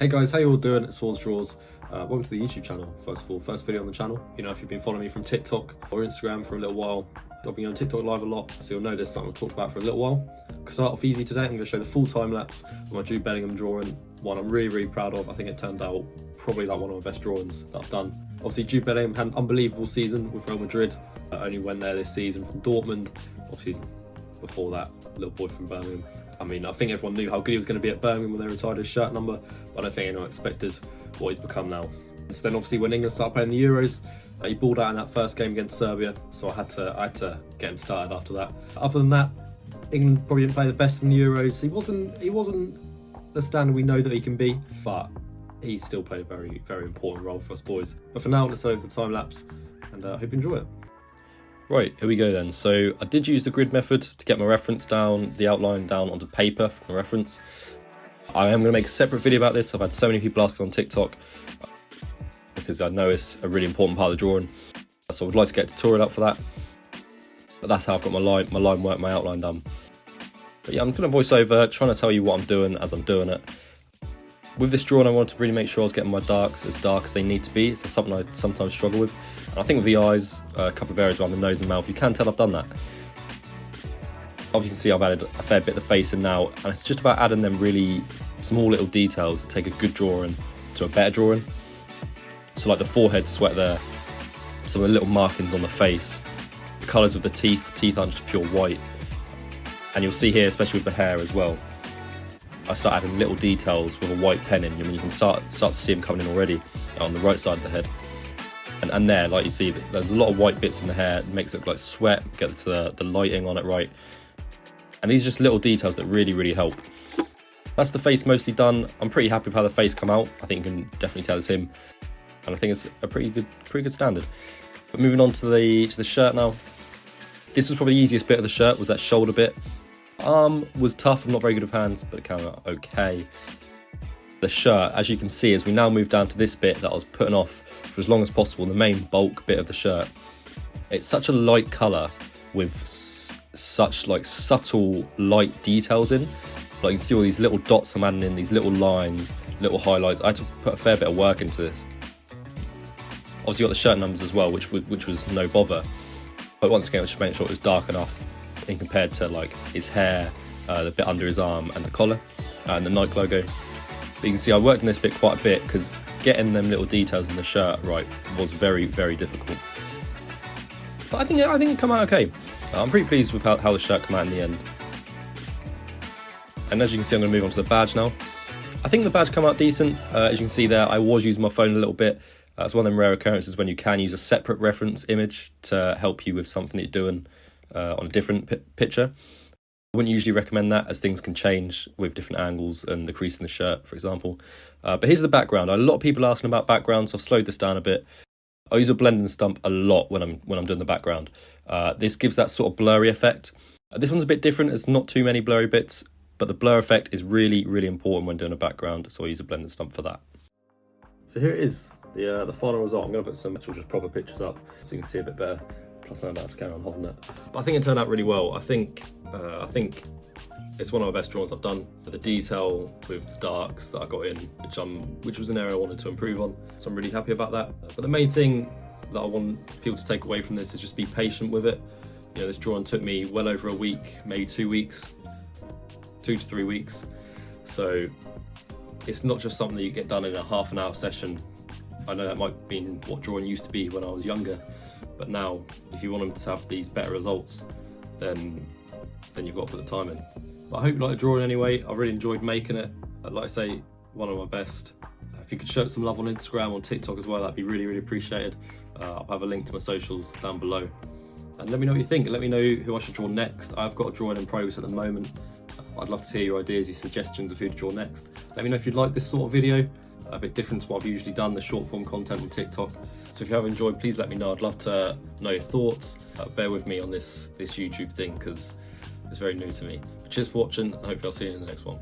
Hey guys, how you all doing? It's Swords Draws. Welcome to the YouTube channel. First of all, first video on the channel. You know, if you've been following me from TikTok or Instagram for a little while, I've been on TikTok live a lot, so you'll know this something I'll talk about for a little while. To start off easy today, I'm going to show the full time lapse of my Jude Bellingham drawing, one I'm really proud of. I think it turned out probably like one of my best drawings that I've done. Obviously, Jude Bellingham had an unbelievable season with Real Madrid. Only went there this season from Dortmund. Obviously, before that, little boy from Birmingham. I mean, I think everyone knew how good he was going to be at Birmingham when they retired his shirt number, but I don't think anyone expected what he's become now. So then obviously when England started playing the Euros, he balled out in that first game against Serbia, so I had to get him started after that. Other than that, England probably didn't play the best in the Euros. He wasn't the standard we know that he can be, but he still played a very important role for us boys. But for now, let's over the time lapse, and I hope you enjoy it. Right, here we go then. So I did use the grid method to get my reference down, the outline down onto paper for my reference. I am going to make a separate video about this. I've had so many people asking on TikTok because I know it's a really important part of the drawing. So I would like to get a tutorial up for that. But that's how I've got my line work, my outline done. But yeah, I'm going to voice over, trying to tell you what I'm doing as I'm doing it. With this drawing, I wanted to really make sure I was getting my darks as dark as they need to be. It's something I sometimes struggle with. And I think with the eyes, a couple of areas around the nose and mouth, you can tell I've done that. Obviously, you can see I've added a fair bit of the face in now, and it's just about adding them really small little details that take a good drawing to a better drawing. So like the forehead sweat there, some of the little markings on the face, the colours of the teeth aren't just pure white. And you'll see here, especially with the hair as well, I start adding little details with a white pen in. I mean, you can start to see them coming in already on the right side of the head. And there, like you see, there's a lot of white bits in the hair. It makes it look like sweat, get the lighting on it right. And these are just little details that really help. That's the face mostly done. I'm pretty happy with how the face come out. I think you can definitely tell it's him. And I think it's a pretty good standard. But moving on to the shirt now. This was probably the easiest bit of the shirt, was that shoulder bit. Arm was tough, I'm not very good with hands, but it came out okay. The shirt, as you can see, as we now move down to this bit that I was putting off for as long as possible, the main bulk bit of the shirt. It's such a light colour with such like subtle light details in. Like you can see all these little dots I'm adding in, these little lines, little highlights. I had to put a fair bit of work into this. Obviously you got the shirt numbers as well, which was no bother. But once again, I was just making sure it was dark enough in compared to like his hair, the bit under his arm and the collar and the Nike logo. But you can see I worked on this bit quite a bit because getting them little details in the shirt right was very difficult. But I think it came out okay. I'm pretty pleased with how the shirt came out in the end. And as you can see, I'm going to move on to the badge now. I think the badge came out decent. As you can see there, I was using my phone a little bit. It's one of them rare occurrences when you can use a separate reference image to help you with something that you're doing on a different picture. I wouldn't usually recommend that as things can change with different angles and the crease in the shirt, for example. But here's the background. A lot of people asking about backgrounds, so I've slowed this down a bit. I use a blend and stump a lot when I'm doing the background. This gives that sort of blurry effect. This one's a bit different. There's not too many blurry bits, but the blur effect is really important when doing a background, so I use a blend and stump for that. So here it is, the final result. I'm going to put some actual just proper pictures up so you can see a bit better. Plus I don't have to carry on holding it. But I think it turned out really well. I think it's one of my best drawings I've done. The detail with the darks that I got in, which was an area I wanted to improve on. So I'm really happy about that. But the main thing that I want people to take away from this is just be patient with it. You know, this drawing took me well over a week, maybe 2 weeks, 2 to 3 weeks. So it's not just something that you get done in a half an hour session. I know that might be what drawing used to be when I was younger. But now, if you want them to have these better results, then you've got to put the time in. But I hope you like the drawing anyway. I really enjoyed making it. Like I say, one of my best. If you could show it some love on Instagram, on TikTok as well, that'd be really appreciated. I'll have a link to my socials down below. And let me know what you think. Let me know who I should draw next. I've got a drawing in progress at the moment. I'd love to hear your ideas, your suggestions of who to draw next. Let me know if you'd like this sort of video. A bit different to what I've usually done, the short form content on TikTok. So if you have enjoyed, please let me know. I'd love to know your thoughts. Bear with me on this YouTube thing because it's very new to me. But cheers for watching, and hopefully I'll see you in the next one.